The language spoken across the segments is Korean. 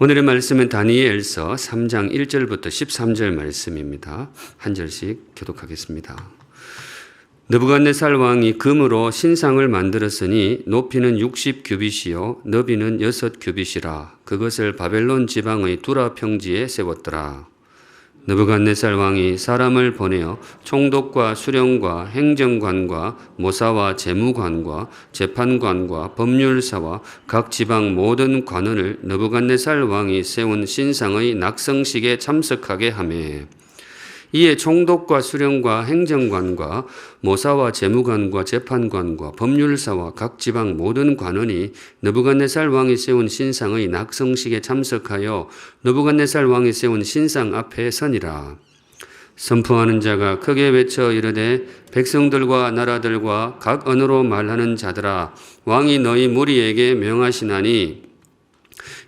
오늘의 말씀은 다니엘서 3장 1절부터 13절 말씀입니다. 한 절씩 교독하겠습니다. 느부갓네살 왕이 금으로 신상을 만들었으니 높이는 60규빗이요 너비는 6규빗이라. 그것을 바벨론 지방의 두라 평지에 세웠더라. 느부갓네살 왕이 사람을 보내어 총독과 수령과 행정관과 모사와 재무관과 재판관과 법률사와 각 지방 모든 관원을 느부갓네살 왕이 세운 신상의 낙성식에 참석하게 하매 이에 총독과 수령과 행정관과 모사와 재무관과 재판관과 법률사와 각 지방 모든 관원이 느부갓네살 왕이 세운 신상의 낙성식에 참석하여 느부갓네살 왕이 세운 신상 앞에 서니라. 선포하는 자가 크게 외쳐 이르되 백성들과 나라들과 각 언어로 말하는 자들아 왕이 너희 무리에게 명하시나니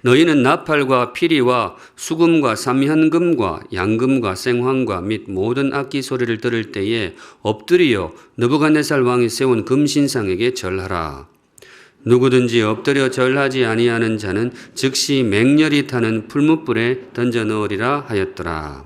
너희는 나팔과 피리와 수금과 삼현금과 양금과 생황과 및 모든 악기 소리를 들을 때에 엎드려 느부갓네살 왕이 세운 금신상에게 절하라. 누구든지 엎드려 절하지 아니하는 자는 즉시 맹렬히 타는 풀무불에 던져 넣으리라 하였더라.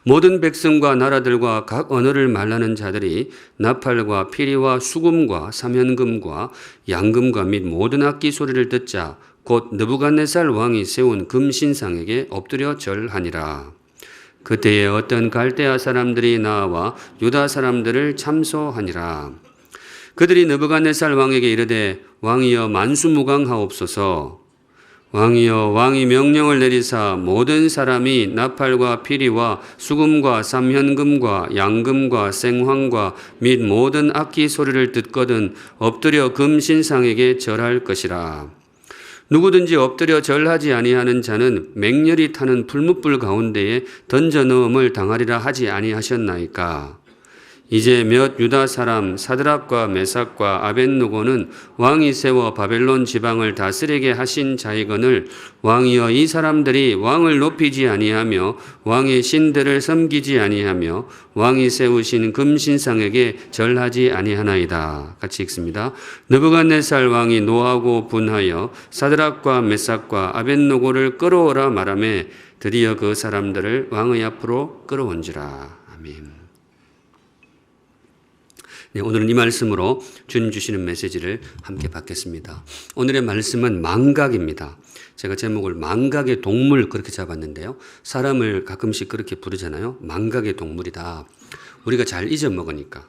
모든 백성과 나라들과 각 언어를 말하는 자들이 나팔과 피리와 수금과 삼현금과 양금과 및 모든 악기 소리를 듣자 곧 느부갓네살 왕이 세운 금신상에게 엎드려 절하니라. 그때에 어떤 갈대아 사람들이 나와 유다 사람들을 참소하니라. 그들이 느부갓네살 왕에게 이르되 왕이여 만수무강하옵소서. 왕이여 왕이 명령을 내리사 모든 사람이 나팔과 피리와 수금과 삼현금과 양금과 생황과 및 모든 악기 소리를 듣거든 엎드려 금신상에게 절할 것이라. 누구든지 엎드려 절하지 아니하는 자는 맹렬히 타는 풀무불 가운데에 던져 넣음을 당하리라 하지 아니하셨나이까. 이제 몇 유다 사람 사드락과 메삭과 아벳느고는 왕이 세워 바벨론 지방을 다스리게 하신 자이거늘 왕이여 이 사람들이 왕을 높이지 아니하며 왕의 신들을 섬기지 아니하며 왕이 세우신 금신상에게 절하지 아니하나이다. 같이 읽습니다. 느부갓네살 왕이 노하고 분하여 사드락과 메삭과 아벳느고를 끌어오라 말하매 드디어 그 사람들을 왕의 앞으로 끌어온지라. 아멘. 네, 오늘은 이 말씀으로 주님 주시는 메시지를 함께 받겠습니다. 오늘의 말씀은 망각입니다. 제가 제목을 망각의 동물 그렇게 잡았는데요. 사람을 가끔씩 그렇게 부르잖아요. 망각의 동물이다. 우리가 잘 잊어먹으니까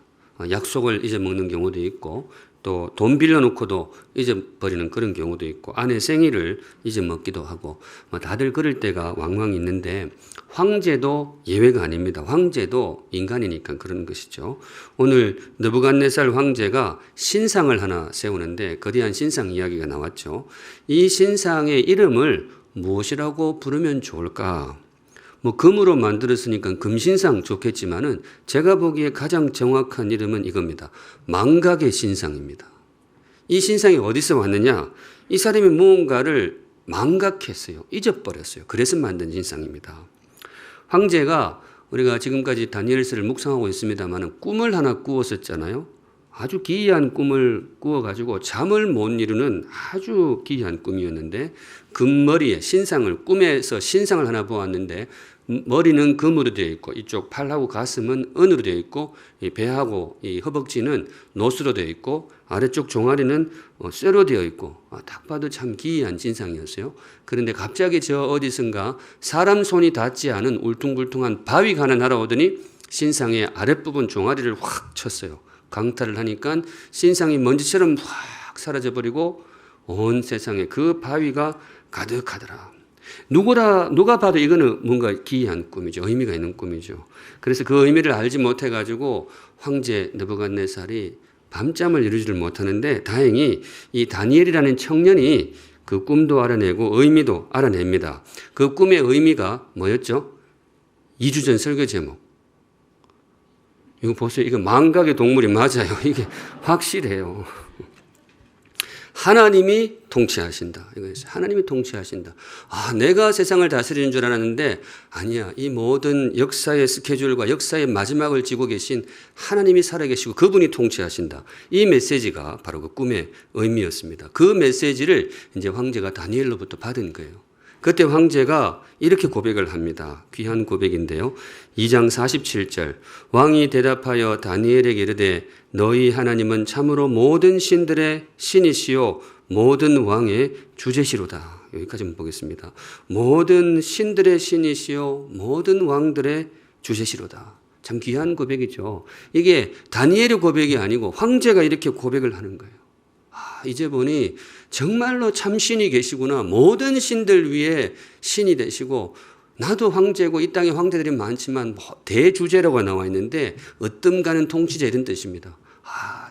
약속을 잊어먹는 경우도 있고 또 돈 빌려놓고도 잊어버리는 그런 경우도 있고 아내 생일을 잊어먹기도 하고 다들 그럴 때가 왕왕 있는데 황제도 예외가 아닙니다. 황제도 인간이니까 그런 것이죠. 오늘 느부갓네살 황제가 신상을 하나 세우는데 거대한 신상 이야기가 나왔죠. 이 신상의 이름을 무엇이라고 부르면 좋을까? 금으로 만들었으니까 금신상 좋겠지만은 제가 보기에 가장 정확한 이름은 이겁니다. 망각의 신상입니다. 이 신상이 어디서 왔느냐? 이 사람이 무언가를 망각했어요. 잊어버렸어요. 그래서 만든 신상입니다. 황제가 우리가 지금까지 다니엘서를 묵상하고 있습니다만 꿈을 하나 꾸었었잖아요. 아주 기이한 꿈을 꾸어가지고 잠을 못 이루는 아주 기이한 꿈이었는데 금머리에 신상을 꿈에서 신상을 하나 보았는데 머리는 금으로 되어 있고 이쪽 팔하고 가슴은 은으로 되어 있고 이 배하고 이 허벅지는 노수로 되어 있고 아래쪽 종아리는 쇠로 되어 있고 딱 봐도 참 기이한 신상이었어요. 그런데 갑자기 저 어디선가 사람 손이 닿지 않은 울퉁불퉁한 바위가 하나 날아오더니 신상의 아랫부분 종아리를 확 쳤어요. 강탈을 하니까 신상이 먼지처럼 확 사라져버리고 온 세상에 그 바위가 가득하더라. 누가 봐도 이거는 뭔가 기이한 꿈이죠. 의미가 있는 꿈이죠. 그래서 그 의미를 알지 못해가지고 황제 느부갓네살이 밤잠을 이루지를 못하는데 다행히 이 다니엘이라는 청년이 그 꿈도 알아내고 의미도 알아냅니다. 그 꿈의 의미가 뭐였죠? 2주 전 설교 제목. 이거 보세요. 이거 망각의 동물이 맞아요. 이게 확실해요. 하나님이 통치하신다. 이거였어요. 하나님이 통치하신다. 내가 세상을 다스리는 줄 알았는데 아니야. 이 모든 역사의 스케줄과 역사의 마지막을 쥐고 계신 하나님이 살아계시고 그분이 통치하신다. 이 메시지가 바로 그 꿈의 의미였습니다. 그 메시지를 이제 황제가 다니엘로부터 받은 거예요. 그때 황제가 이렇게 고백을 합니다. 귀한 고백인데요. 2장 47절 왕이 대답하여 다니엘에게 이르되 너희 하나님은 참으로 모든 신들의 신이시요 모든 왕의 주제시로다. 여기까지 한번 보겠습니다. 모든 신들의 신이시요 모든 왕들의 주제시로다. 참 귀한 고백이죠. 이게 다니엘의 고백이 아니고 황제가 이렇게 고백을 하는 거예요. 이제 보니 정말로 참 신이 계시구나. 모든 신들 위에 신이 되시고 나도 황제고 이 땅에 황제들이 많지만 대주제라고 나와 있는데 으뜸가는 통치자 이런 뜻입니다.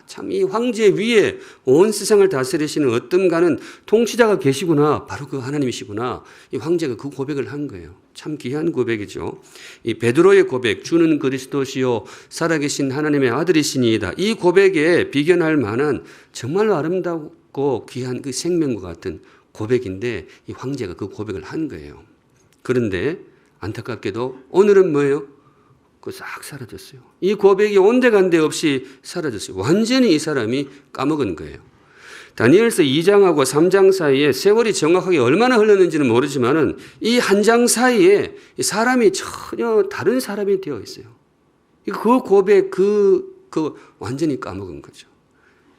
참 이 황제 위에 온 세상을 다스리시는 으뜸가는 통치자가 계시구나. 바로 그 하나님이시구나. 이 황제가 그 고백을 한 거예요. 참 귀한 고백이죠. 이 베드로의 고백, 주는 그리스도시요 살아계신 하나님의 아들이시니이다. 이 고백에 비견할 만한 정말로 아름답고 귀한 그 생명과 같은 고백인데 이 황제가 그 고백을 한 거예요. 그런데 안타깝게도 오늘은 뭐예요? 싹 사라졌어요. 이 고백이 온데간데 없이 사라졌어요. 완전히 이 사람이 까먹은 거예요. 다니엘서 2장하고 3장 사이에 세월이 정확하게 얼마나 흘렀는지는 모르지만은 이 한 장 사이에 사람이 전혀 다른 사람이 되어 있어요. 그 고백, 완전히 까먹은 거죠.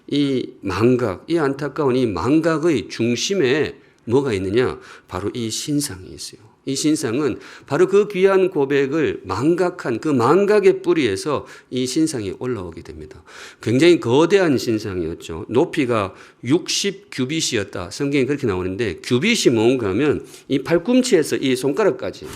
이 망각, 이 안타까운 이 망각의 중심에 뭐가 있느냐? 바로 이 신상이 있어요. 이 신상은 바로 그 귀한 고백을 망각한 그 망각의 뿌리에서 이 신상이 올라오게 됩니다. 굉장히 거대한 신상이었죠. 높이가 60규빗이었다. 성경에 그렇게 나오는데 규빗이 뭔가 하면 이 팔꿈치에서 이 손가락까지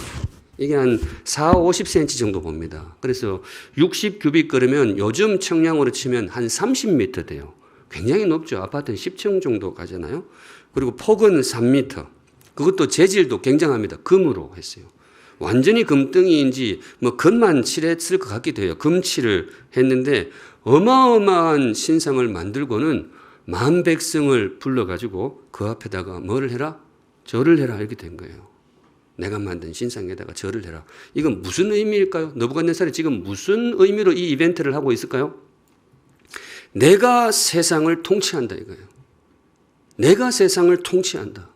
이게 한 4, 50cm 정도 봅니다. 그래서 60규빗 그러면 요즘 청량으로 치면 한 30m 돼요. 굉장히 높죠. 아파트는 10층 정도 가잖아요. 그리고 폭은 3m. 그것도 재질도 굉장합니다. 금으로 했어요. 완전히 금덩이인지 뭐 금만 칠했을 것 같기도 해요. 금칠을 했는데 어마어마한 신상을 만들고는 만 백성을 불러가지고 그 앞에다가 뭐를 해라? 절을 해라 이렇게 된 거예요. 내가 만든 신상에다가 절을 해라. 이건 무슨 의미일까요? 느부갓네살이 지금 무슨 의미로 이 이벤트를 하고 있을까요? 내가 세상을 통치한다 이거예요. 내가 세상을 통치한다.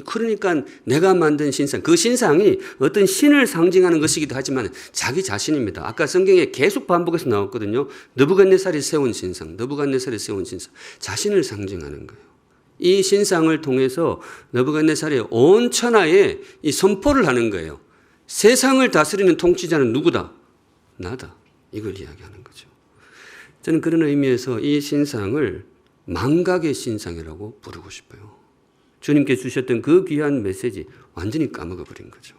그러니까 내가 만든 신상, 그 신상이 어떤 신을 상징하는 것이기도 하지만 자기 자신입니다. 아까 성경에 계속 반복해서 나왔거든요. 느부갓네살이 세운 신상, 느부갓네살이 세운 신상, 자신을 상징하는 거예요. 이 신상을 통해서 느부갓네살이 온 천하에 이 선포를 하는 거예요. 세상을 다스리는 통치자는 누구다? 나다. 이걸 이야기하는 거죠. 저는 그런 의미에서 이 신상을 망각의 신상이라고 부르고 싶어요. 주님께 주셨던 그 귀한 메시지 완전히 까먹어버린 거죠.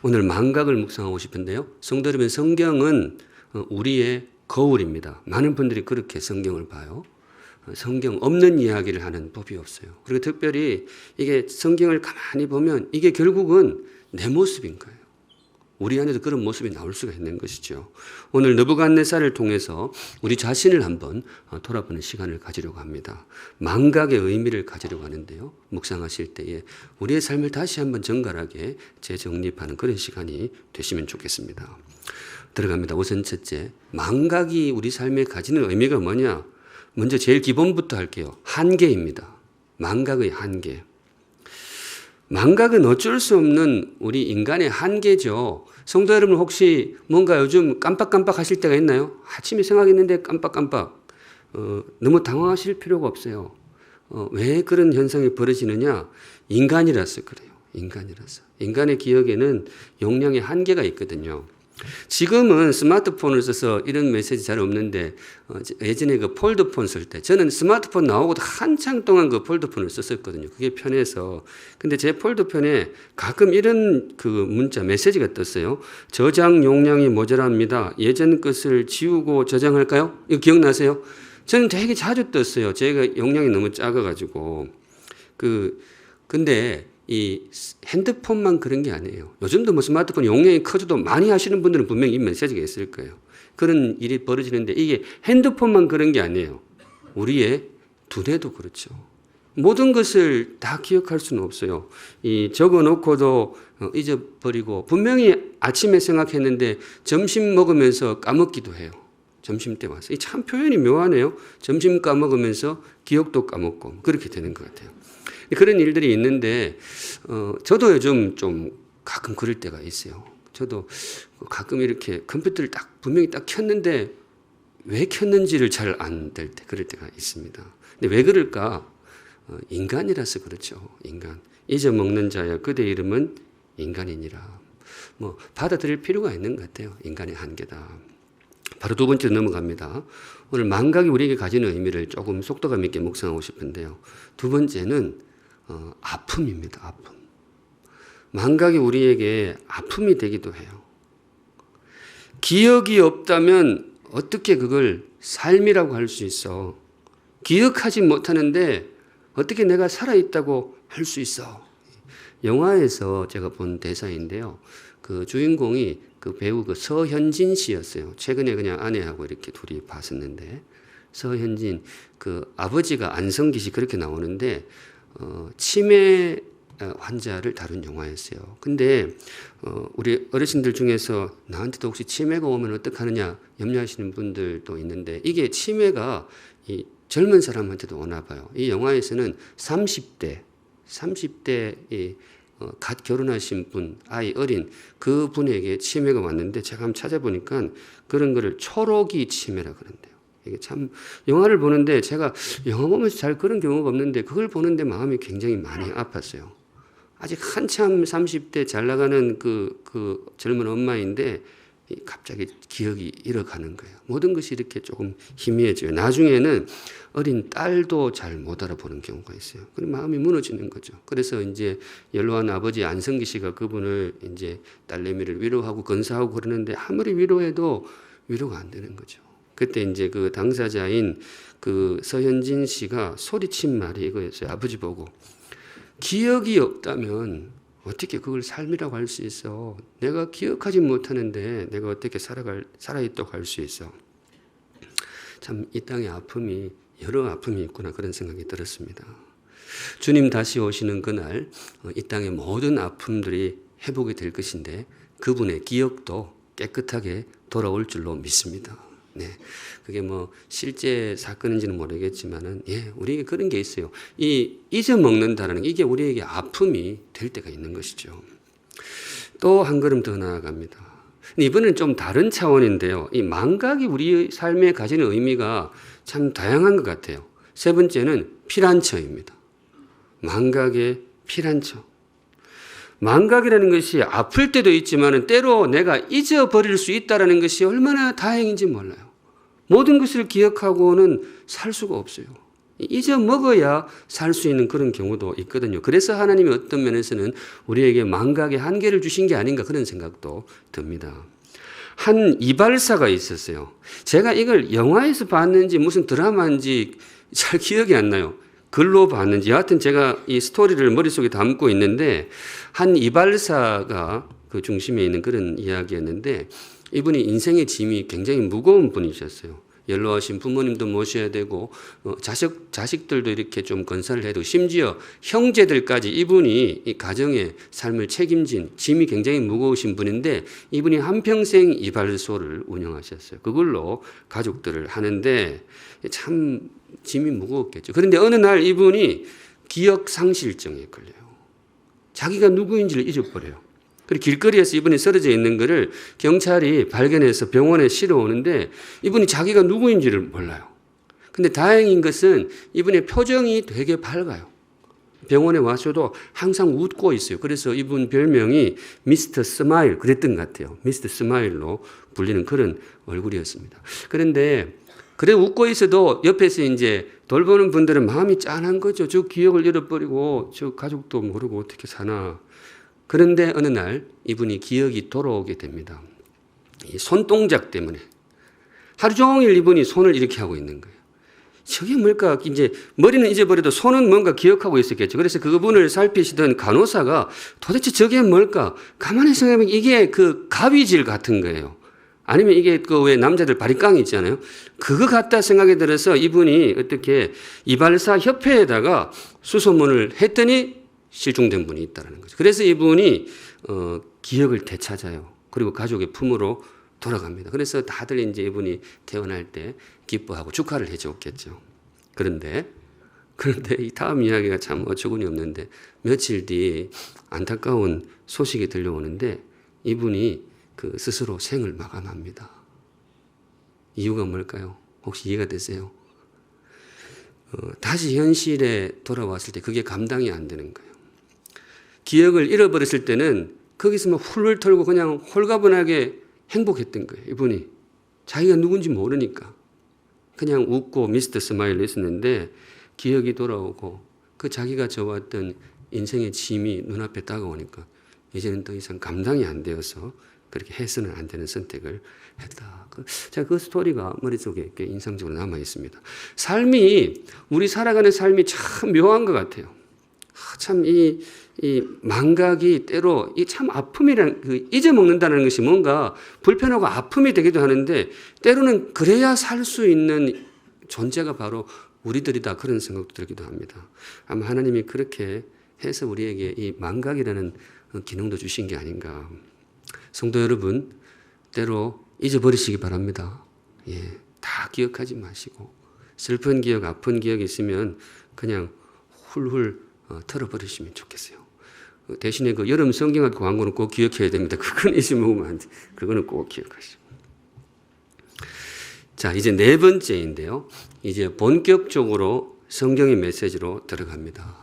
오늘 망각을 묵상하고 싶은데요. 성도 여러분, 성경은 우리의 거울입니다. 많은 분들이 그렇게 성경을 봐요. 성경 없는 이야기를 하는 법이 없어요. 그리고 특별히 이게 성경을 가만히 보면 이게 결국은 내 모습인 거예요. 우리 안에도 그런 모습이 나올 수가 있는 것이죠. 오늘 느부갓네살을 통해서 우리 자신을 한번 돌아보는 시간을 가지려고 합니다. 망각의 의미를 가지려고 하는데요. 묵상하실 때에 우리의 삶을 다시 한번 정갈하게 재정립하는 그런 시간이 되시면 좋겠습니다. 들어갑니다. 우선 첫째, 망각이 우리 삶에 가지는 의미가 뭐냐? 먼저 제일 기본부터 할게요. 한계입니다. 망각의 한계. 망각은 어쩔 수 없는 우리 인간의 한계죠. 성도 여러분 혹시 뭔가 요즘 깜빡깜빡 하실 때가 있나요? 아침에 생각했는데 깜빡깜빡. 너무 당황하실 필요가 없어요. 왜 그런 현상이 벌어지느냐? 인간이라서 그래요. 인간이라서. 인간의 기억에는 용량의 한계가 있거든요. 지금은 스마트폰을 써서 이런 메시지 잘 없는데 예전에 그 폴드폰 쓸 때 저는 스마트폰 나오고도 한창 동안 그 폴드폰을 썼었거든요. 그게 편해서. 근데 제 폴드폰에 가끔 이런 그 문자 메시지가 떴어요. 저장 용량이 모자랍니다. 예전 것을 지우고 저장할까요? 이거 기억나세요? 저는 되게 자주 떴어요. 제가 용량이 너무 작아가지고. 근데 이 핸드폰만 그런 게 아니에요. 요즘도 뭐 스마트폰 용량이 커져도 많이 하시는 분들은 분명히 이 메시지가 있을 거예요. 그런 일이 벌어지는데 이게 핸드폰만 그런 게 아니에요. 우리의 두뇌도 그렇죠. 모든 것을 다 기억할 수는 없어요. 이 적어놓고도 잊어버리고 분명히 아침에 생각했는데 점심 먹으면서 까먹기도 해요. 점심 때 와서. 이 참 표현이 묘하네요. 점심 까먹으면서 기억도 까먹고 그렇게 되는 것 같아요. 그런 일들이 있는데 저도 요즘 좀 가끔 그럴 때가 있어요. 저도 가끔 이렇게 컴퓨터를 딱 분명히 딱 켰는데 왜 켰는지를 잘 안 될 때, 그럴 때가 있습니다. 근데 왜 그럴까? 인간이라서 그렇죠. 인간. 잊어먹는 자야 그대 이름은 인간이니라. 뭐 받아들일 필요가 있는 것 같아요. 인간의 한계다. 바로 두 번째로 넘어갑니다. 오늘 망각이 우리에게 가지는 의미를 조금 속도감 있게 묵상하고 싶은데요. 두 번째는 아픔입니다. 아픔. 망각이 우리에게 아픔이 되기도 해요. 기억이 없다면 어떻게 그걸 삶이라고 할 수 있어? 기억하지 못하는데 어떻게 내가 살아있다고 할 수 있어? 영화에서 제가 본 대사인데요. 그 주인공이 그 배우 그 서현진 씨였어요. 최근에 그냥 아내하고 이렇게 둘이 봤었는데, 서현진 그 아버지가 안성기 씨 그렇게 나오는데 치매 환자를 다룬 영화였어요. 근데 우리 어르신들 중에서 나한테도 혹시 치매가 오면 어떡하느냐 염려하시는 분들도 있는데, 이게 치매가 이 젊은 사람한테도 오나 봐요. 이 영화에서는 30대 이 갓 결혼하신 분, 아이 어린 그 분에게 치매가 왔는데, 제가 한번 찾아보니까 그런 거를 초록이 치매라 그런대요. 이게 참, 영화를 보는데 제가 영화 보면서 잘 그런 경우가 없는데 그걸 보는데 마음이 굉장히 많이 아팠어요. 아직 한참 30대 잘 나가는 그 젊은 엄마인데 갑자기 기억이 잃어가는 거예요. 모든 것이 이렇게 조금 희미해져요. 나중에는 어린 딸도 잘 못 알아보는 경우가 있어요. 그럼 마음이 무너지는 거죠. 그래서 이제 연로한 아버지 안성기 씨가 그분을 이제 딸내미를 위로하고 건사하고 그러는데 아무리 위로해도 위로가 안 되는 거죠. 그때 이제 그 당사자인 그 서현진 씨가 소리친 말이 이거였어요. 아버지 보고. 기억이 없다면 어떻게 그걸 삶이라고 할 수 있어? 내가 기억하지 못하는데 내가 어떻게 살아있다고 할 수 있어? 참 이 땅에 아픔이 여러 아픔이 있구나 그런 생각이 들었습니다. 주님 다시 오시는 그날 이 땅의 모든 아픔들이 회복이 될 것인데 그분의 기억도 깨끗하게 돌아올 줄로 믿습니다. 네, 그게 뭐 실제 사건인지는 모르겠지만은 우리에게 그런 게 있어요. 이 잊어먹는다라는 게 이게 우리에게 아픔이 될 때가 있는 것이죠. 또 한 걸음 더 나아갑니다. 이번엔 좀 다른 차원인데요. 이 망각이 우리 삶에 가지는 의미가 참 다양한 것 같아요. 세 번째는 피란처입니다. 망각의 피란처. 망각이라는 것이 아플 때도 있지만 때로 내가 잊어버릴 수 있다는 것이 얼마나 다행인지 몰라요. 모든 것을 기억하고는 살 수가 없어요. 잊어먹어야 살 수 있는 그런 경우도 있거든요. 그래서 하나님이 어떤 면에서는 우리에게 망각의 한계를 주신 게 아닌가 그런 생각도 듭니다. 한 이발사가 있었어요. 제가 이걸 영화에서 봤는지 무슨 드라마인지 잘 기억이 안 나요. 글로 봤는지 여하튼 제가 이 스토리를 머릿속에 담고 있는데 한 이발사가 그 중심에 있는 그런 이야기였는데 이분이 인생의 짐이 굉장히 무거운 분이셨어요. 연로하신 부모님도 모셔야 되고 자식들도 이렇게 좀 건사를 해도 심지어 형제들까지 이분이 이 가정의 삶을 책임진 짐이 굉장히 무거우신 분인데 이분이 한평생 이발소를 운영하셨어요. 그걸로 가족들을 하는데 참 짐이 무거웠겠죠. 그런데 어느 날 이분이 기억 상실증에 걸려요. 자기가 누구인지를 잊어버려요. 그리고 길거리에서 이분이 쓰러져 있는 것을 경찰이 발견해서 병원에 실어오는데 이분이 자기가 누구인지를 몰라요. 근데 다행인 것은 이분의 표정이 되게 밝아요. 병원에 와서도 항상 웃고 있어요. 그래서 이분 별명이 미스터 스마일 그랬던 것 같아요. 미스터 스마일로 불리는 그런 얼굴이었습니다. 그런데 그래 웃고 있어도 옆에서 이제 돌보는 분들은 마음이 짠한 거죠. 저 기억을 잃어버리고 저 가족도 모르고 어떻게 사나. 그런데 어느 날 이분이 기억이 돌아오게 됩니다. 이 손동작 때문에 하루 종일 이분이 손을 이렇게 하고 있는 거예요. 저게 뭘까? 이제 머리는 잊어버려도 손은 뭔가 기억하고 있었겠죠. 그래서 그분을 살피시던 간호사가 도대체 저게 뭘까? 가만히 생각하면 이게 그 가위질 같은 거예요. 아니면 이게 그 왜 남자들 바리깡 있잖아요. 그거 같다 생각이 들어서 이분이 어떻게 이발사 협회에다가 수소문을 했더니 실종된 분이 있다는 거죠. 그래서 이분이 기억을 되찾아요. 그리고 가족의 품으로 돌아갑니다. 그래서 다들 이제 이분이 태어날 때 기뻐하고 축하를 해줬겠죠. 그런데 그런데 이 다음 이야기가 참 어처구니 없는데 며칠 뒤 안타까운 소식이 들려오는데 이분이 그 스스로 생을 마감합니다. 이유가 뭘까요? 혹시 이해가 되세요? 다시 현실에 돌아왔을 때 그게 감당이 안 되는 거예요. 기억을 잃어버렸을 때는 거기서 막 훌훌 털고 그냥 홀가분하게 행복했던 거예요. 이분이 자기가 누군지 모르니까 그냥 웃고 미스터 스마일로 있었는데 기억이 돌아오고 그 자기가 져왔던 인생의 짐이 눈앞에 다가오니까 이제는 더 이상 감당이 안 되어서 그렇게 해서는 안 되는 선택을 했다. 제가 그 스토리가 머릿속에 꽤 인상적으로 남아 있습니다. 삶이, 우리 살아가는 삶이 참 묘한 것 같아요. 참 이 망각이 때로 이 참 아픔이라는, 잊어먹는다는 것이 뭔가 불편하고 아픔이 되기도 하는데 때로는 그래야 살 수 있는 존재가 바로 우리들이다, 그런 생각도 들기도 합니다. 아마 하나님이 그렇게 해서 우리에게 이 망각이라는 기능도 주신 게 아닌가. 성도 여러분, 때로 잊어버리시기 바랍니다. 다 기억하지 마시고 슬픈 기억, 아픈 기억이 있으면 그냥 훌훌 털어버리시면 좋겠어요. 대신에 그 여름 성경학교 광고는 꼭 기억해야 됩니다. 그건 잊어먹으면 안 돼. 그거는 꼭 기억하시고. 자, 이제 네 번째인데요. 이제 본격적으로 성경의 메시지로 들어갑니다.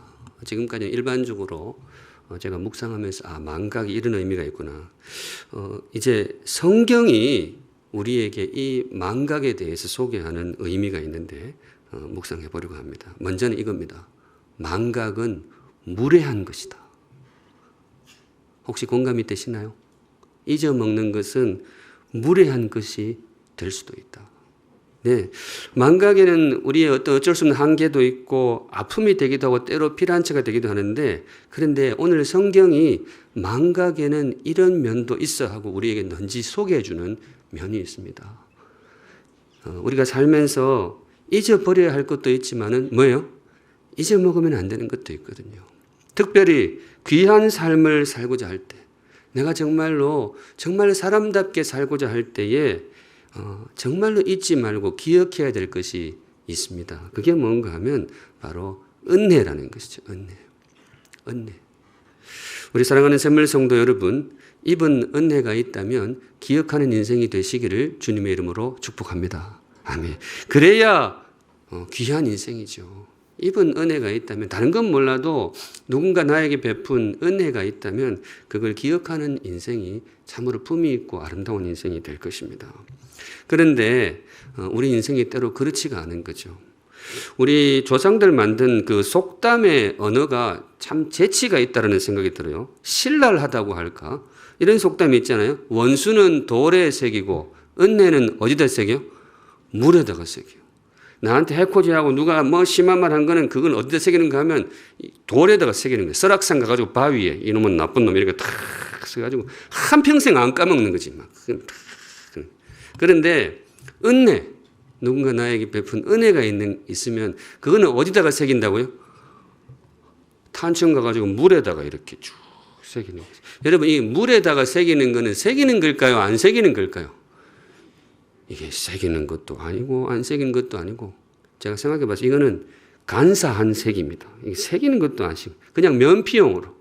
지금까지는 일반적으로 제가 묵상하면서 망각이 이런 의미가 있구나. 이제 성경이 우리에게 이 망각에 대해서 소개하는 의미가 있는데 묵상해 보려고 합니다. 먼저는 이겁니다. 망각은 무례한 것이다. 혹시 공감이 되시나요? 잊어먹는 것은 무례한 것이 될 수도 있다. 네, 망각에는 우리의 어쩔 수 없는 한계도 있고 아픔이 되기도 하고 때로 피란처가 되기도 하는데, 그런데 오늘 성경이 망각에는 이런 면도 있어 하고 우리에게 넌지 소개해 주는 면이 있습니다. 우리가 살면서 잊어버려야 할 것도 있지만은 뭐예요? 잊어먹으면 안 되는 것도 있거든요. 특별히 귀한 삶을 살고자 할 때, 내가 정말로 사람답게 살고자 할 때에 정말로 잊지 말고 기억해야 될 것이 있습니다. 그게 뭔가 하면 바로 은혜라는 것이죠. 은혜. 우리 사랑하는 샘물 성도 여러분, 입은 은혜가 있다면 기억하는 인생이 되시기를 주님의 이름으로 축복합니다. 아멘. 그래야 귀한 인생이죠. 입은 은혜가 있다면, 다른 건 몰라도 누군가 나에게 베푼 은혜가 있다면 그걸 기억하는 인생이 참으로 품위 있고 아름다운 인생이 될 것입니다. 그런데 우리 인생이 때로 그렇지가 않은 거죠. 우리 조상들 만든 그 속담의 언어가 참 재치가 있다는 생각이 들어요. 신랄하다고 할까? 이런 속담이 있잖아요. 원수는 돌에 새기고 은혜는 어디다 새겨? 물에다가 새겨. 나한테 해코지하고 누가 뭐 심한 말 한 거는 그건 어디다 새기는가 하면 돌에다가 새기는 거예요. 설악산 가가지고 바위에 이놈은 나쁜 놈 이렇게 탁 써가지고 한평생 안 까먹는 거지. 막. 그런데 은혜, 누군가 나에게 베푼 은혜가 있으면 그거는 어디다가 새긴다고요? 탄천 가가지고 물에다가 이렇게 쭉 새기는 거죠. 여러분, 이 물에다가 새기는 거는 새기는 걸까요? 안 새기는 걸까요? 이게 새기는 것도 아니고 안 새기는 것도 아니고, 제가 생각해 봐서 이거는 간사한 색입니다. 이게 새기는 것도 아니고 그냥 면피용으로.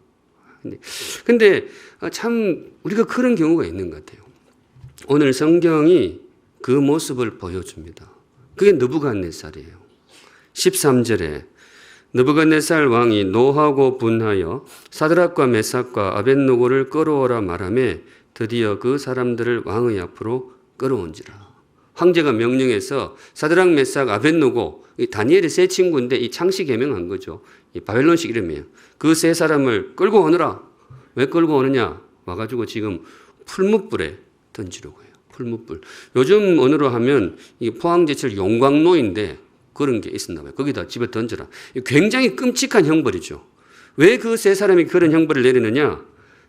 근데 참 우리가 그런 경우가 있는 것 같아요. 오늘 성경이 그 모습을 보여줍니다. 그게 느부갓네살이에요. 13절에 느부갓네살 왕이 노하고 분하여 사드락과 메삭과 아벳노고를 끌어오라 말하며 드디어 그 사람들을 왕의 앞으로 끌어온지라. 황제가 명령해서 사드락, 메삭, 아벳노고, 다니엘의 세 친구인데 이 창씨 개명한 거죠. 이 바벨론식 이름이에요. 그 세 사람을 끌고 오너라. 왜 끌고 오느냐? 와가지고 지금 풀무불에 던지려고 해요. 풀무불. 요즘 언어로 하면 이 포항제철 용광로인데 그런 게 있었나 봐요. 거기다 집에 던져라. 굉장히 끔찍한 형벌이죠. 왜 그 세 사람이 그런 형벌을 내리느냐?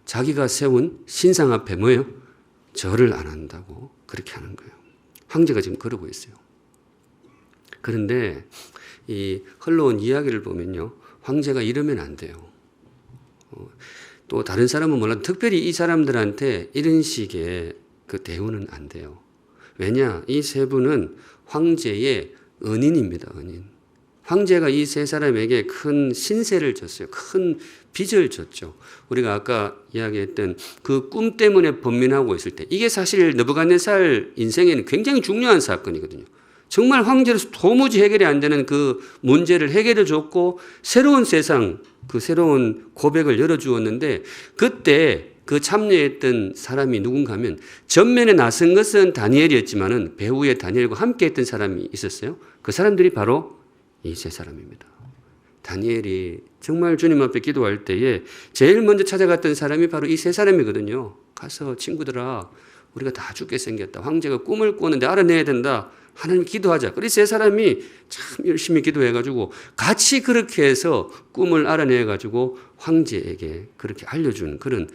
자기가 세운 신상 앞에 뭐예요? 절을 안 한다고 그렇게 하는 거예요. 황제가 지금 그러고 있어요. 그런데 이 흘러온 이야기를 보면요, 황제가 이러면 안 돼요. 또 다른 사람은 몰라도 특별히 이 사람들한테 이런 식의 그 대우는 안 돼요. 왜냐? 이 세 분은 황제의 은인입니다. 은인. 황제가 이 세 사람에게 큰 신세를 줬어요. 큰 빚을 줬죠. 우리가 아까 이야기했던 그 꿈 때문에 번민하고 있을 때 이게 사실 느부갓네살 인생에는 굉장히 중요한 사건이거든요. 정말 황제로서 도무지 해결이 안 되는 그 문제를 해결해 줬고 새로운 세상, 그 새로운 고백을 열어주었는데 그때 그 참여했던 사람이 누군가 하면 전면에 나선 것은 다니엘이었지만은 배후에 다니엘과 함께 했던 사람이 있었어요. 그 사람들이 바로 이 세 사람입니다. 다니엘이 정말 주님 앞에 기도할 때에 제일 먼저 찾아갔던 사람이 바로 이 세 사람이거든요. 가서 친구들아 우리가 다 죽게 생겼다. 황제가 꿈을 꾸는데 알아내야 된다. 하나님 기도하자. 그래서 세 사람이 참 열심히 기도해가지고 같이 그렇게 해서 꿈을 알아내가지고 황제에게 그렇게 알려준 그런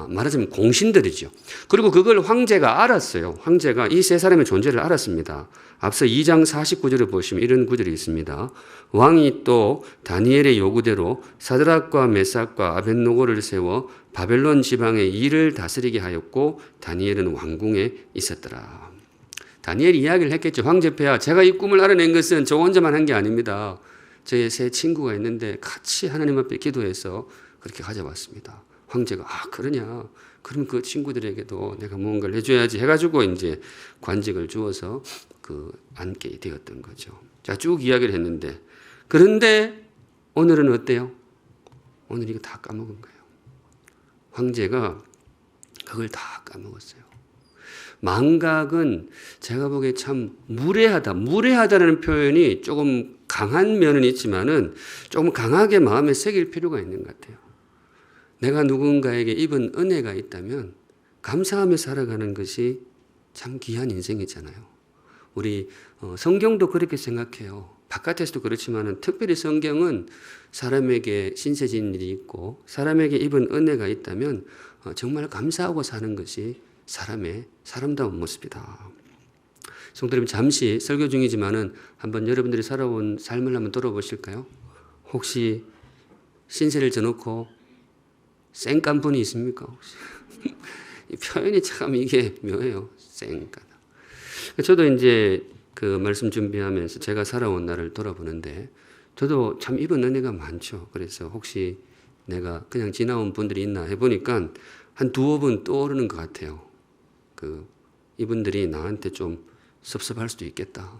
말하자면 공신들이죠. 그리고 그걸 황제가 알았어요. 황제가 이 세 사람의 존재를 알았습니다. 앞서 2장 49절을 보시면 이런 구절이 있습니다. 왕이 또 다니엘의 요구대로 사드락과 메삭과 아벳노고를 세워 바벨론 지방의 일을 다스리게 하였고 다니엘은 왕궁에 있었더라. 다니엘이 이야기를 했겠죠. 황제폐하, 제가 이 꿈을 알아낸 것은 저 혼자만 한 게 아닙니다. 저의 세 친구가 있는데 같이 하나님 앞에 기도해서 그렇게 가져왔습니다. 황제가 그러냐? 그럼 그 친구들에게도 내가 뭔가를 해줘야지 해가지고 이제 관직을 주어서 앉게 되었던 거죠. 자, 쭉 이야기를 했는데 그런데 오늘은 어때요? 오늘 이거 다 까먹은 거예요. 황제가 그걸 다 까먹었어요. 망각은 제가 보기에 참 무례하다. 무례하다라는 표현이 조금 강한 면은 있지만은 조금 강하게 마음에 새길 필요가 있는 것 같아요. 내가 누군가에게 입은 은혜가 있다면 감사하며 살아가는 것이 참 귀한 인생이잖아요. 우리 성경도 그렇게 생각해요. 바깥에서도 그렇지만은 특별히 성경은 사람에게 신세진 일이 있고 사람에게 입은 은혜가 있다면 정말 감사하고 사는 것이 사람의 사람다운 모습이다. 성도 여러분 잠시 설교 중이지만은 한번 여러분들이 살아온 삶을 한번 돌아보실까요? 혹시 신세를 져놓고 쌩깐 분이 있습니까? 혹시? 이 표현이 참 이게 묘해요. 쌩깐. 저도 이제 그 말씀 준비하면서 제가 살아온 날을 돌아보는데 저도 참 입은 은혜가 많죠. 그래서 혹시 내가 그냥 지나온 분들이 있나 해보니까 한 두어 분 떠오르는 것 같아요. 이분들이 나한테 좀 섭섭할 수도 있겠다.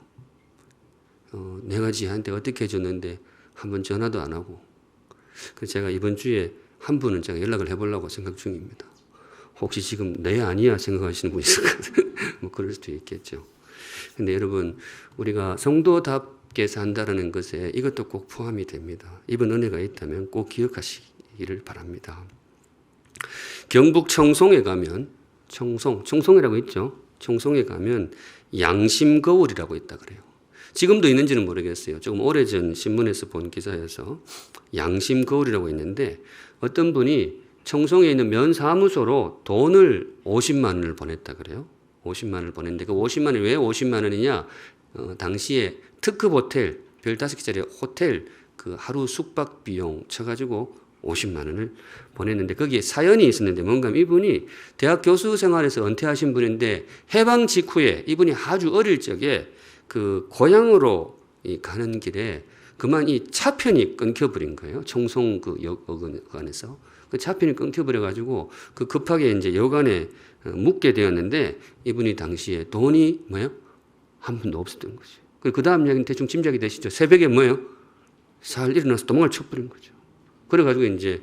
내가 지한테 어떻게 해줬는데 한번 전화도 안 하고. 그래서 제가 이번 주에 한 분은 제가 연락을 해보려고 생각 중입니다. 혹시 지금 내 아니야 생각하시는 분이 있을까요? 뭐 그럴 수도 있겠죠. 근데 여러분 우리가 성도답게 산다는 것에 이것도 꼭 포함이 됩니다. 이번 은혜가 있다면 꼭 기억하시기를 바랍니다. 경북 청송에 가면 청송이라고 있죠. 청송에 가면 양심거울이라고 있다 그래요. 지금도 있는지는 모르겠어요. 조금 오래전 신문에서 본 기사여서 양심거울이라고 있는데 어떤 분이 청송에 있는 면사무소로 돈을 50만 원을 보냈다 그래요. 50만 원을 보냈는데 그 50만 원이 왜 50만 원이냐? 당시에 특급 호텔, 별 5개짜리 호텔 그 하루 숙박 비용 쳐가지고 50만 원을 보냈는데 거기에 사연이 있었는데 뭔가 이분이 대학 교수 생활에서 은퇴하신 분인데 해방 직후에 이분이 아주 어릴 적에 그 고향으로 가는 길에 그만 이 차편이 끊겨버린 거예요. 청송 그 여관에서 그 차편이 끊겨버려가지고 그 급하게 이제 여관에 묵게 되었는데 이분이 당시에 돈이 한 푼도 없었던 거죠. 그 다음 이야기는 대충 짐작이 되시죠. 새벽에 살 일어나서 도망을 쳐버린 거죠. 그래가지고 이제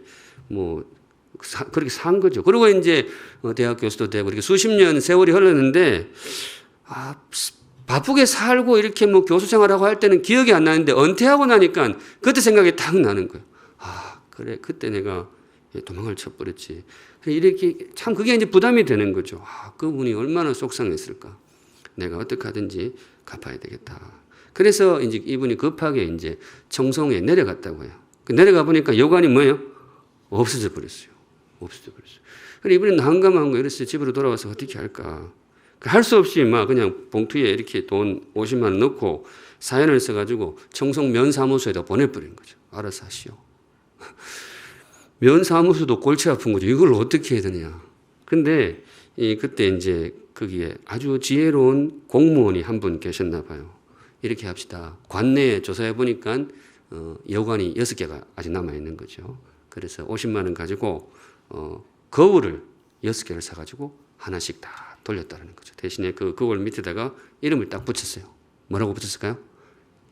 그렇게 산 거죠. 그리고 이제 대학 교수도 되고 이렇게 수십 년 세월이 흘렀는데 바쁘게 살고 이렇게 교수 생활하고 할 때는 기억이 안 나는데 은퇴하고 나니까 그때 생각이 딱 나는 거예요. 그래 그때 내가 도망을 쳐버렸지. 이렇게 참 그게 이제 부담이 되는 거죠. 그분이 얼마나 속상했을까. 내가 어떻게 하든지 갚아야 되겠다. 그래서 이제 이분이 급하게 이제 청송에 내려갔다고 해요. 내려가 보니까 여관이 없어져 버렸어요. 그래서 이분이 난감한 거 이랬어요. 집으로 돌아와서 어떻게 할까. 할 수 없이 그냥 봉투에 이렇게 돈 50만 원 넣고 사연을 써가지고 청송 면사무소에다 보내버린 거죠. 알아서 하시오. 면사무소도 골치 아픈 거죠. 이걸 어떻게 해야 되냐. 근데 그때 이제 거기에 아주 지혜로운 공무원이 한 분 계셨나 봐요. 이렇게 합시다. 관내에 조사해 보니까 여관이 6개가 아직 남아 있는 거죠. 그래서 50만 원 가지고 거울을 6개를 사가지고 하나씩 다 돌렸다는 거죠. 대신에 그 거울 밑에다가 이름을 딱 붙였어요. 뭐라고 붙였을까요?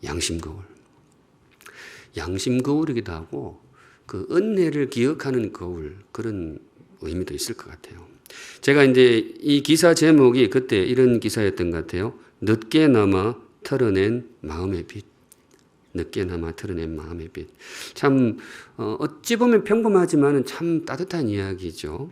양심 거울. 양심 거울이기도 하고 그 은혜를 기억하는 거울, 그런 의미도 있을 것 같아요. 제가 이제 이 기사 제목이 그때 이런 기사였던 것 같아요. 늦게나마 털어낸 마음의 빛. 늦게나마 털어낸 마음의 빛. 참 어찌 보면 평범하지만 참 따뜻한 이야기죠.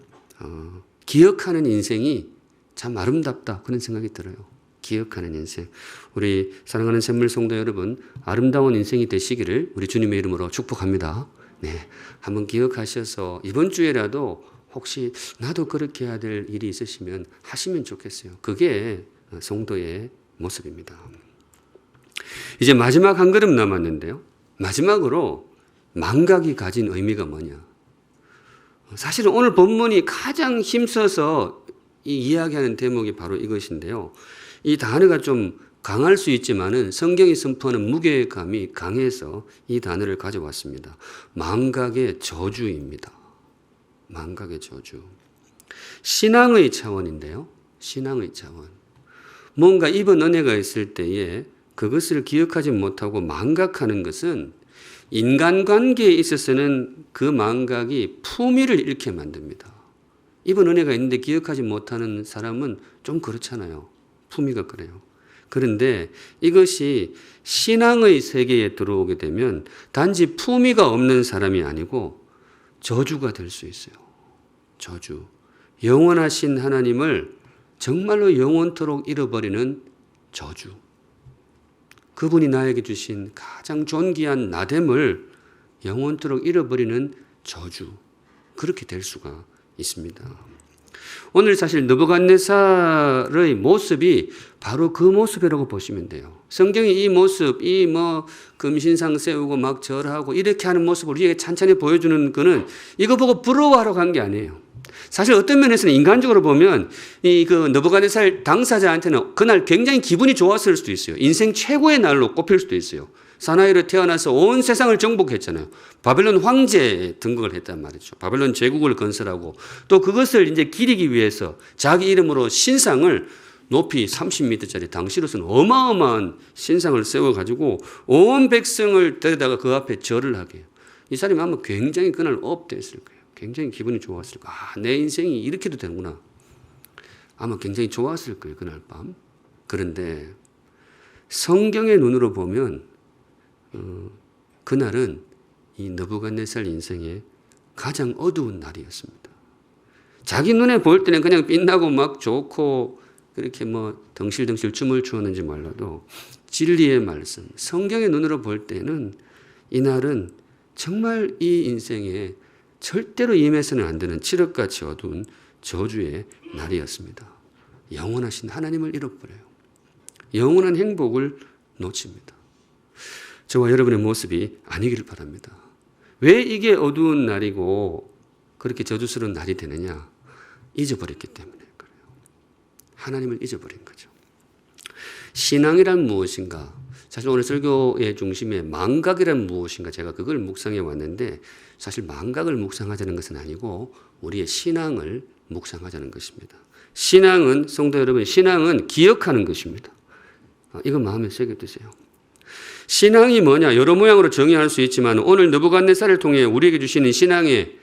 기억하는 인생이 참 아름답다, 그런 생각이 들어요. 기억하는 인생. 우리 사랑하는 샘물 성도 여러분, 아름다운 인생이 되시기를 우리 주님의 이름으로 축복합니다. 네, 한번 기억하셔서 이번 주에라도 혹시 나도 그렇게 해야 될 일이 있으시면 하시면 좋겠어요. 그게 성도의 모습입니다. 이제 마지막 한 걸음 남았는데요. 마지막으로 망각이 가진 의미가 뭐냐. 사실은 오늘 본문이 가장 힘써서 이야기하는 대목이 바로 이것인데요. 이 단어가 좀 강할 수 있지만은 성경이 선포하는 무게감이 강해서 이 단어를 가져왔습니다. 망각의 저주입니다. 망각의 저주. 신앙의 차원인데요. 신앙의 차원. 뭔가 입은 은혜가 있을 때에 그것을 기억하지 못하고 망각하는 것은 인간관계에 있어서는 그 망각이 품위를 잃게 만듭니다. 입은 은혜가 있는데 기억하지 못하는 사람은 좀 그렇잖아요. 품위가 그래요. 그런데 이것이 신앙의 세계에 들어오게 되면 단지 품위가 없는 사람이 아니고 저주가 될 수 있어요. 저주. 영원하신 하나님을 정말로 영원토록 잃어버리는 저주. 그분이 나에게 주신 가장 존귀한 나됨을 영원토록 잃어버리는 저주. 그렇게 될 수가 있습니다. 오늘 사실 느부갓네살의 모습이 바로 그 모습이라고 보시면 돼요. 성경이 이 모습, 금신상 세우고 막 절하고 이렇게 하는 모습을 우리에게 찬찬히 보여주는 거는 이거 보고 부러워하러 간 게 아니에요. 사실 어떤 면에서는 인간적으로 보면 그 느부갓네살 당사자한테는 그날 굉장히 기분이 좋았을 수도 있어요. 인생 최고의 날로 꼽힐 수도 있어요. 사나이로 태어나서 온 세상을 정복했잖아요. 바벨론 황제에 등극을 했단 말이죠. 바벨론 제국을 건설하고 또 그것을 이제 기리기 위해서 자기 이름으로 신상을 높이 30m짜리 당시로서는 어마어마한 신상을 세워가지고 온 백성을 데려다가 그 앞에 절을 하게 해요. 이 사람이 아마 굉장히 그날 업됐을 거예요. 굉장히 기분이 좋았을 거예요. 내 인생이 이렇게도 되는구나. 아마 굉장히 좋았을 거예요. 그날 밤. 그런데 성경의 눈으로 보면 그날은 이 느부갓네살 인생의 가장 어두운 날이었습니다. 자기 눈에 볼 때는 그냥 빛나고 막 좋고 그렇게 덩실덩실 춤을 추었는지 몰라도 진리의 말씀, 성경의 눈으로 볼 때는 이날은 정말 이 인생에 절대로 임해서는 안 되는 칠흑같이 어두운 저주의 날이었습니다. 영원하신 하나님을 잃어버려요. 영원한 행복을 놓칩니다. 저와 여러분의 모습이 아니기를 바랍니다. 왜 이게 어두운 날이고 그렇게 저주스러운 날이 되느냐? 잊어버렸기 때문에 그래요. 하나님을 잊어버린 거죠. 신앙이란 무엇인가? 사실 오늘 설교의 중심에 망각이란 무엇인가? 제가 그걸 묵상해 왔는데 사실 망각을 묵상하자는 것은 아니고 우리의 신앙을 묵상하자는 것입니다. 신앙은, 성도 여러분, 신앙은 기억하는 것입니다. 이거 마음에 새겨두세요. 신앙이 뭐냐? 여러 모양으로 정의할 수 있지만 오늘 느부갓네살을 통해 우리에게 주시는 신앙의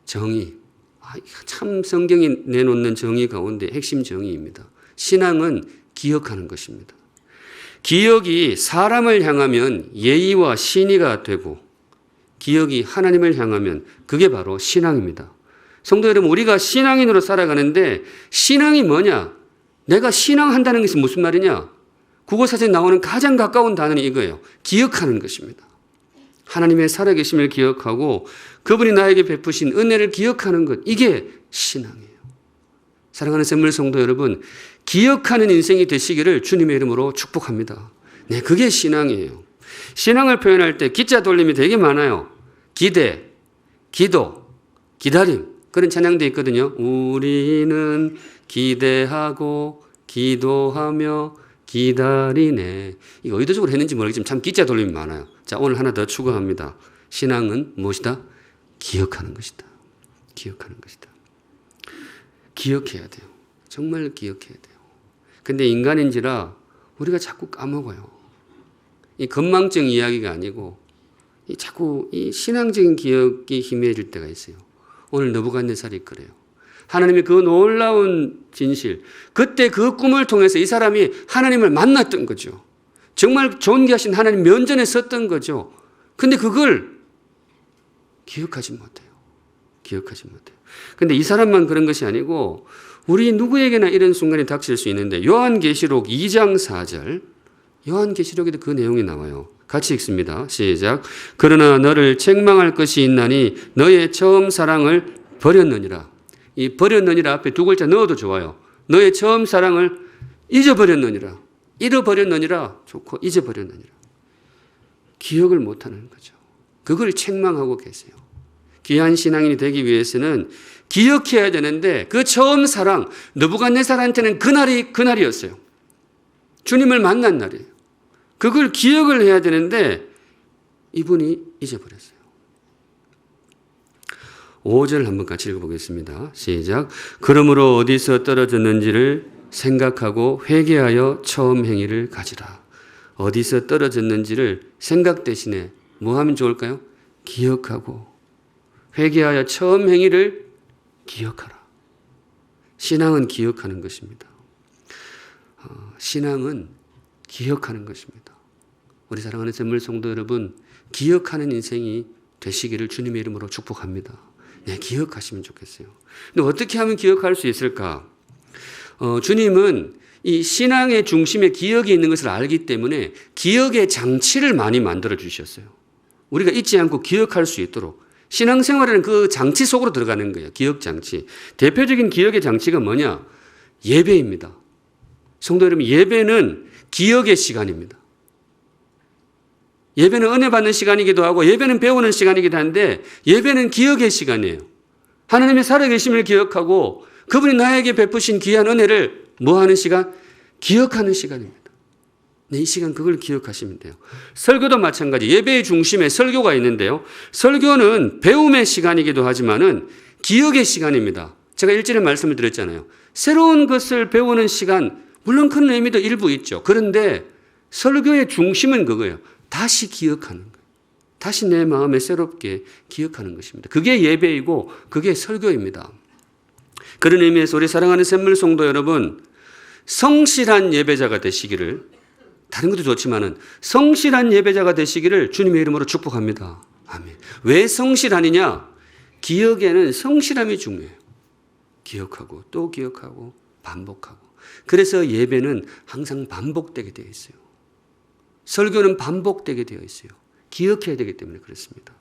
정의, 참 성경이 내놓는 정의 가운데 핵심 정의입니다. 신앙은 기억하는 것입니다. 기억이 사람을 향하면 예의와 신의가 되고 기억이 하나님을 향하면 그게 바로 신앙입니다. 성도 여러분, 우리가 신앙인으로 살아가는데 신앙이 뭐냐? 내가 신앙한다는 것이 무슨 말이냐? 국어사전에 나오는 가장 가까운 단어는 이거예요. 기억하는 것입니다. 하나님의 살아계심을 기억하고 그분이 나에게 베푸신 은혜를 기억하는 것. 이게 신앙이에요. 사랑하는 샘물 성도 여러분, 기억하는 인생이 되시기를 주님의 이름으로 축복합니다. 네, 그게 신앙이에요. 신앙을 표현할 때 기자 돌림이 되게 많아요. 기대, 기도, 기다림. 그런 찬양도 있거든요. 우리는 기대하고 기도하며 기다리네. 이거 의도적으로 했는지 모르겠지만 참 기자 돌림이 많아요. 자, 오늘 하나 더 추가합니다. 신앙은 무엇이다? 기억하는 것이다. 기억하는 것이다. 기억해야 돼요. 정말 기억해야 돼요. 근데 인간인지라 우리가 자꾸 까먹어요. 이 건망증 이야기가 아니고 자꾸 이 신앙적인 기억이 희미해질 때가 있어요. 오늘 느부갓네살이 그래요. 하나님의 그 놀라운 진실, 그때 그 꿈을 통해서 이 사람이 하나님을 만났던 거죠. 정말 존귀하신 하나님 면전에 섰던 거죠. 근데 그걸 기억하지 못해요. 기억하지 못해요. 근데 이 사람만 그런 것이 아니고 우리 누구에게나 이런 순간이 닥칠 수 있는데 요한계시록 2장 4절, 요한계시록에도 그 내용이 나와요. 같이 읽습니다. 시작. 그러나 너를 책망할 것이 있나니 너의 처음 사랑을 버렸느니라. 이 버렸느니라 앞에 두 글자 넣어도 좋아요. 너의 처음 사랑을 잊어버렸느니라. 잃어버렸느니라 좋고 잊어버렸느니라. 기억을 못하는 거죠. 그걸 책망하고 계세요. 귀한 신앙인이 되기 위해서는 기억해야 되는데 그 처음 사랑, 느부갓네살한테는 그날이었어요. 주님을 만난 날이에요. 그걸 기억을 해야 되는데 이분이 잊어버렸어요. 5절 한번 같이 읽어보겠습니다. 시작. 그러므로 어디서 떨어졌는지를 생각하고 회개하여 처음 행위를 가지라. 어디서 떨어졌는지를 생각 대신에 뭐 하면 좋을까요? 기억하고 회개하여 처음 행위를 기억하라. 신앙은 기억하는 것입니다. 신앙은 기억하는 것입니다. 우리 사랑하는 샘물 성도 여러분, 기억하는 인생이 되시기를 주님의 이름으로 축복합니다. 네, 기억하시면 좋겠어요. 근데 어떻게 하면 기억할 수 있을까? 주님은 이 신앙의 중심에 기억이 있는 것을 알기 때문에 기억의 장치를 많이 만들어 주셨어요. 우리가 잊지 않고 기억할 수 있도록. 신앙생활에는 그 장치 속으로 들어가는 거예요. 기억 장치. 대표적인 기억의 장치가 뭐냐? 예배입니다. 성도 여러분, 예배는 기억의 시간입니다. 예배는 은혜 받는 시간이기도 하고 예배는 배우는 시간이기도 한데 예배는 기억의 시간이에요. 하나님의 살아계심을 기억하고 그분이 나에게 베푸신 귀한 은혜를 뭐 하는 시간? 기억하는 시간입니다. 네, 이 시간 그걸 기억하시면 돼요. 설교도 마찬가지. 예배의 중심에 설교가 있는데요. 설교는 배움의 시간이기도 하지만은 기억의 시간입니다. 제가 일전에 말씀을 드렸잖아요. 새로운 것을 배우는 시간, 물론 큰 의미도 일부 있죠. 그런데 설교의 중심은 그거예요. 다시 기억하는 거예요. 다시 내 마음에 새롭게 기억하는 것입니다. 그게 예배이고 그게 설교입니다. 그런 의미에서 우리 사랑하는 샘물 성도 여러분, 성실한 예배자가 되시기를, 다른 것도 좋지만은 성실한 예배자가 되시기를 주님의 이름으로 축복합니다. 아멘. 왜 성실하느냐? 기억에는 성실함이 중요해요. 기억하고 또 기억하고 반복하고. 그래서 예배는 항상 반복되게 되어 있어요. 설교는 반복되게 되어 있어요. 기억해야 되기 때문에 그렇습니다.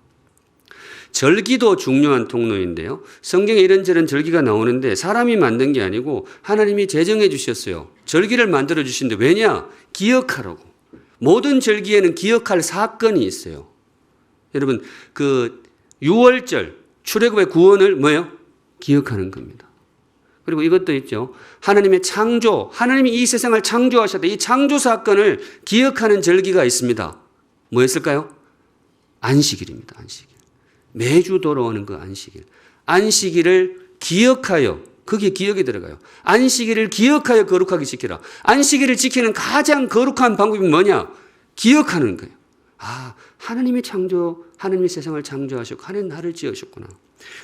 절기도 중요한 통로인데요. 성경에 이런저런 절기가 나오는데 사람이 만든 게 아니고 하나님이 제정해 주셨어요. 절기를 만들어 주신데 왜냐? 기억하라고. 모든 절기에는 기억할 사건이 있어요. 여러분, 그 6월절, 출애굽의 구원을 뭐예요? 기억하는 겁니다. 그리고 이것도 있죠. 하나님의 창조, 하나님이 이 세상을 창조하셨다. 이 창조 사건을 기억하는 절기가 있습니다. 뭐였을까요? 안식일입니다. 안식일. 매주 돌아오는 그 안식일. 안식일을 기억하여, 그게 기억이 들어가요. 안식일을 기억하여 거룩하게 지키라. 안식일을 지키는 가장 거룩한 방법이 뭐냐? 기억하는 거예요. 아, 하나님이 세상을 창조하셨고 하나님 나를 지으셨구나.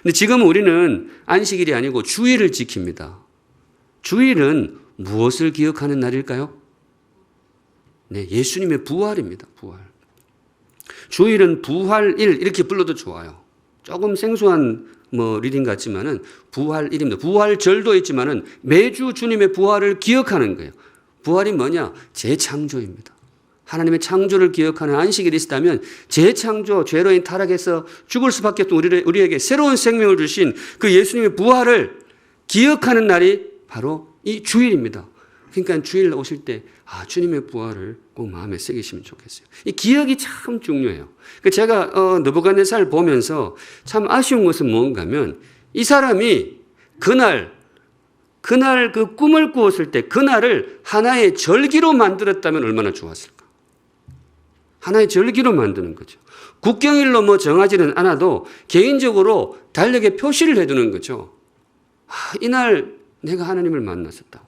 근데 지금 우리는 안식일이 아니고 주일을 지킵니다. 주일은 무엇을 기억하는 날일까요? 네, 예수님의 부활입니다. 부활. 주일은 부활일 이렇게 불러도 좋아요. 조금 생소한 리딩 같지만은 부활일입니다. 부활절도 있지만은 매주 주님의 부활을 기억하는 거예요. 부활이 뭐냐? 재창조입니다. 하나님의 창조를 기억하는 안식일이 있다면 재창조, 죄로 인해 타락해서 죽을 수밖에 없던 우리에게 새로운 생명을 주신 그 예수님의 부활을 기억하는 날이 바로 이 주일입니다. 그러니까 주일 오실 때 주님의 부활을 꼭 마음에 새기시면 좋겠어요. 이 기억이 참 중요해요. 제가 느부갓네살 보면서 참 아쉬운 것은 뭔가 하면 이 사람이 그날 그날 그 꿈을 꾸었을 때 그날을 하나의 절기로 만들었다면 얼마나 좋았을까. 하나의 절기로 만드는 거죠. 국경일로 뭐 정하지는 않아도 개인적으로 달력에 표시를 해두는 거죠. 이날 내가 하나님을 만났었다고.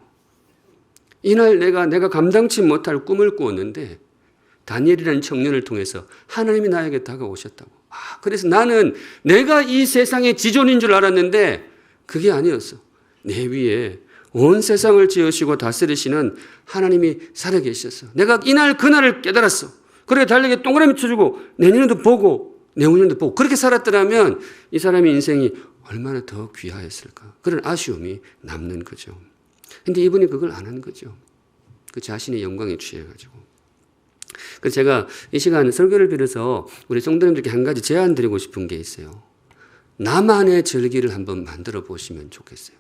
이날 내가 감당치 못할 꿈을 꾸었는데 다니엘이라는 청년을 통해서 하나님이 나에게 다가오셨다고. 그래서 나는 내가 이 세상의 지존인 줄 알았는데 그게 아니었어. 내 위에 온 세상을 지으시고 다스리시는 하나님이 살아계셨어. 내가 이날 그날을 깨달았어. 그래 달력에 동그라미 쳐주고 내년에도 보고 내후년도 보고 그렇게 살았더라면 이 사람의 인생이 얼마나 더 귀하였을까. 그런 아쉬움이 남는 거죠. 근데 이분이 그걸 안 한 거죠. 그 자신의 영광에 취해가지고. 그래서 제가 이 시간 설교를 빌어서 우리 성도님들께 한 가지 제안 드리고 싶은 게 있어요. 나만의 절기를 한번 만들어 보시면 좋겠어요.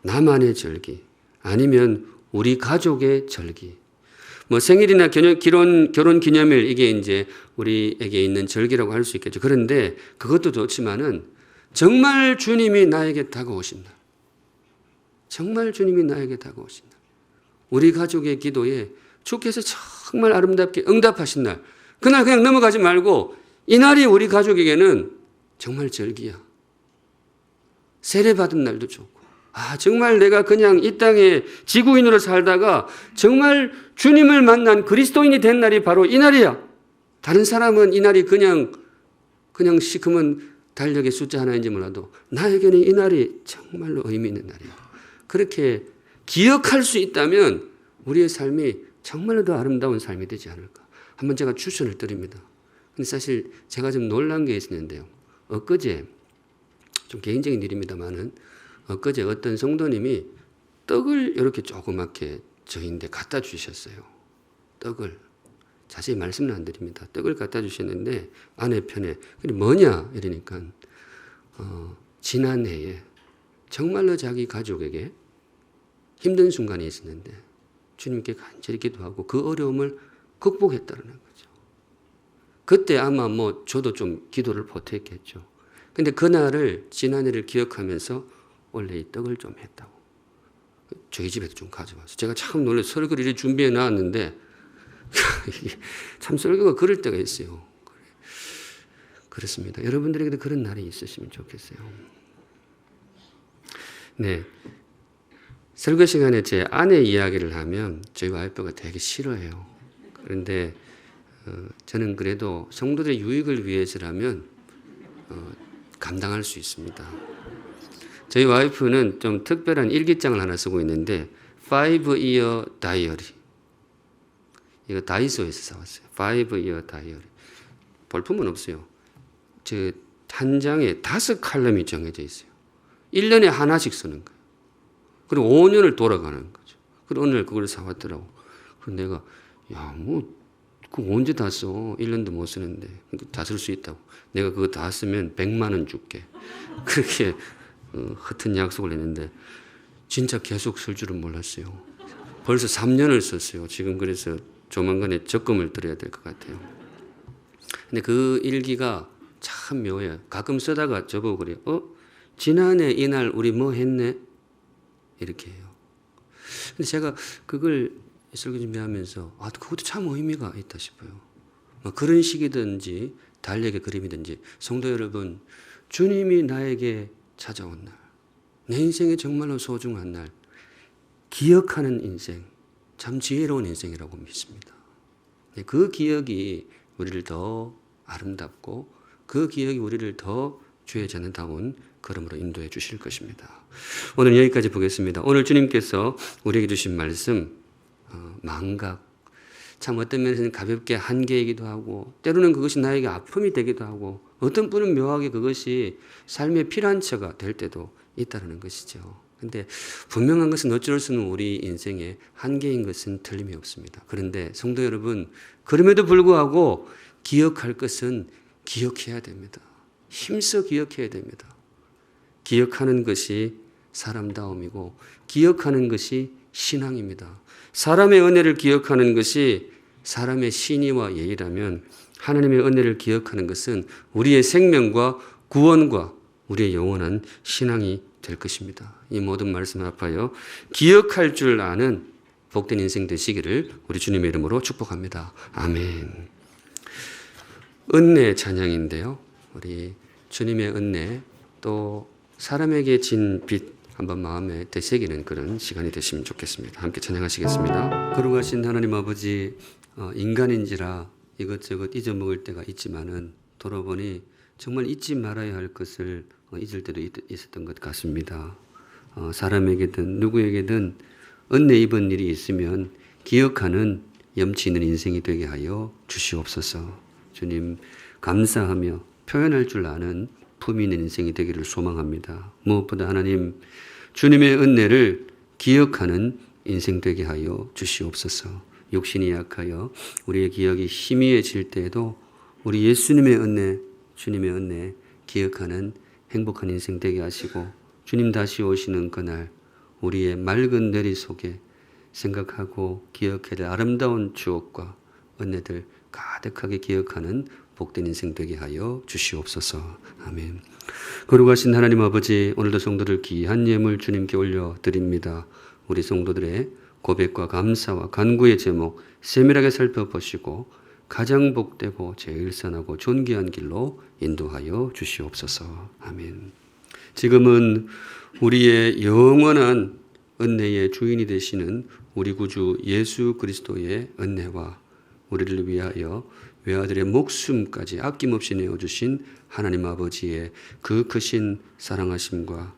나만의 절기 아니면 우리 가족의 절기. 뭐 생일이나 결혼 기념일 이게 이제 우리에게 있는 절기라고 할 수 있겠죠. 그런데 그것도 좋지만은 정말 주님이 나에게 다가오신 날. 정말 주님이 나에게 다가오신 날. 우리 가족의 기도에 주께서 정말 아름답게 응답하신 날. 그날 그냥 넘어가지 말고 이 날이 우리 가족에게는 정말 절기야. 세례받은 날도 좋고. 정말 내가 그냥 이 땅에 지구인으로 살다가 정말 주님을 만난 그리스도인이 된 날이 바로 이 날이야. 다른 사람은 이 날이 그냥 시커먼 달력의 숫자 하나인지 몰라도 나에게는 이 날이 정말로 의미 있는 날이야. 그렇게 기억할 수 있다면 우리의 삶이 정말로 더 아름다운 삶이 되지 않을까. 한번 제가 추천을 드립니다. 근데 사실 제가 좀 놀란 게 있었는데요. 엊그제 좀 개인적인 일입니다만은 엊그제 어떤 성도님이 떡을 이렇게 조그맣게 저희인데 갖다 주셨어요. 떡을. 자세히 말씀은 안 드립니다. 떡을 갖다 주셨는데 아내 편에 그게 뭐냐 이러니까 지난해에 정말로 자기 가족에게 힘든 순간이 있었는데 주님께 간절히 기도하고 그 어려움을 극복했다는 거죠. 그때 아마 뭐 저도 좀 기도를 보탰겠죠. 근데 그날을 지난해를 기억하면서 원래 이 떡을 좀 했다고. 저희 집에도 좀 가져와서. 제가 참 놀래 설교를 이렇게 준비해 놨는데 참 설교가 그럴 때가 있어요. 그렇습니다. 여러분들에게도 그런 날이 있으시면 좋겠어요. 네. 설교 시간에 제 아내 이야기를 하면 저희 와이프가 되게 싫어해요. 그런데 저는 그래도 성도들의 유익을 위해서라면 감당할 수 있습니다. 저희 와이프는 좀 특별한 일기장을 하나 쓰고 있는데 5-year diary. 이거 다이소에서 사왔어요. 5-year diary. 볼품은 없어요. 한 장에 5칼럼이 정해져 있어요. 1년에 하나씩 쓰는 거예요. 그리고 5년을 돌아가는 거죠. 그리고 오늘 그걸 사왔더라고. 그래서 내가 그거 언제 다 써? 1년도 못 쓰는데. 다 쓸 수 있다고. 내가 그거 다 쓰면 100만 원 줄게. 그렇게 허튼 약속을 했는데 진짜 계속 쓸 줄은 몰랐어요. 벌써 3년을 썼어요. 지금 그래서 조만간에 적금을 들여야 될 것 같아요. 근데 그 일기가 참 묘해요. 가끔 쓰다가 저보고 그래요. 지난해 이날 우리 뭐 했네? 이렇게 해요. 근데 제가 그걸 설교 준비하면서 그것도 참 의미가 있다 싶어요. 그런 식이든지 달력의 그림이든지 성도 여러분, 주님이 나에게 찾아온 날, 내 인생에 정말로 소중한 날, 기억하는 인생, 참 지혜로운 인생이라고 믿습니다. 그 기억이 우리를 더 아름답고 그 기억이 우리를 더 주의 자녀다운 걸음으로 인도해 주실 것입니다. 오늘 여기까지 보겠습니다. 오늘 주님께서 우리에게 주신 말씀, 망각, 참 어떤 면에서는 가볍게 한계이기도 하고 때로는 그것이 나에게 아픔이 되기도 하고 어떤 분은 묘하게 그것이 삶의 피난처가 될 때도 있다는 것이죠. 그런데 분명한 것은 어쩔 수 없는 우리 인생의 한계인 것은 틀림이 없습니다. 그런데 성도 여러분, 그럼에도 불구하고 기억할 것은 기억해야 됩니다. 힘써 기억해야 됩니다. 기억하는 것이 사람다움이고 기억하는 것이 신앙입니다. 사람의 은혜를 기억하는 것이 사람의 신의와 예의라면 하나님의 은혜를 기억하는 것은 우리의 생명과 구원과 우리의 영원한 신앙이 될 것입니다. 이 모든 말씀을 합하여 기억할 줄 아는 복된 인생 되시기를 우리 주님의 이름으로 축복합니다. 아멘. 은혜 찬양인데요. 우리 주님의 은혜 또 사람에게 진 빚 한번 마음에 되새기는 그런 시간이 되시면 좋겠습니다. 함께 찬양하시겠습니다. 거룩하신 하나님 아버지, 인간인지라 이것저것 잊어먹을 때가 있지만은 돌아보니 정말 잊지 말아야 할 것을 잊을 때도 있었던 것 같습니다. 사람에게든 누구에게든 은혜 입은 일이 있으면 기억하는 염치 있는 인생이 되게 하여 주시옵소서. 주님 감사하며 표현할 줄 아는 품위 있는 인생이 되기를 소망합니다. 무엇보다 하나님 주님의 은혜를 기억하는 인생 되게 하여 주시옵소서. 육신이 약하여 우리의 기억이 희미해질 때에도 우리 예수님의 은혜, 주님의 은혜 기억하는 행복한 인생 되게 하시고 주님 다시 오시는 그날 우리의 맑은 내리 속에 생각하고 기억해야 될 아름다운 추억과 은혜들 가득하게 기억하는 복된 인생 되게 하여 주시옵소서. 아멘. 거룩하신 하나님 아버지, 오늘도 성도들 귀한 예물 주님께 올려드립니다. 우리 성도들의 고백과 감사와 간구의 제목 세밀하게 살펴보시고 가장 복되고 제일 선하고 존귀한 길로 인도하여 주시옵소서. 아멘. 지금은 우리의 영원한 은혜의 주인이 되시는 우리 구주 예수 그리스도의 은혜와 우리를 위하여 외아들의 목숨까지 아낌없이 내어주신 하나님 아버지의 그 크신 사랑하심과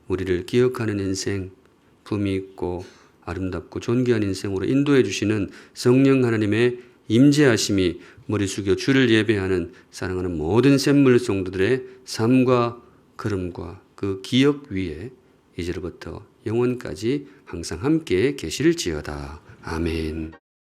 우리를 기억하는 인생, 품위 있고 아름답고 존귀한 인생으로 인도해 주시는 성령 하나님의 임재하심이 머리 숙여 주를 예배하는 사랑하는 모든 샘물 성도들의 삶과 걸음과 그 기억 위에 이제로부터 영원까지 항상 함께 계실지어다. 아멘.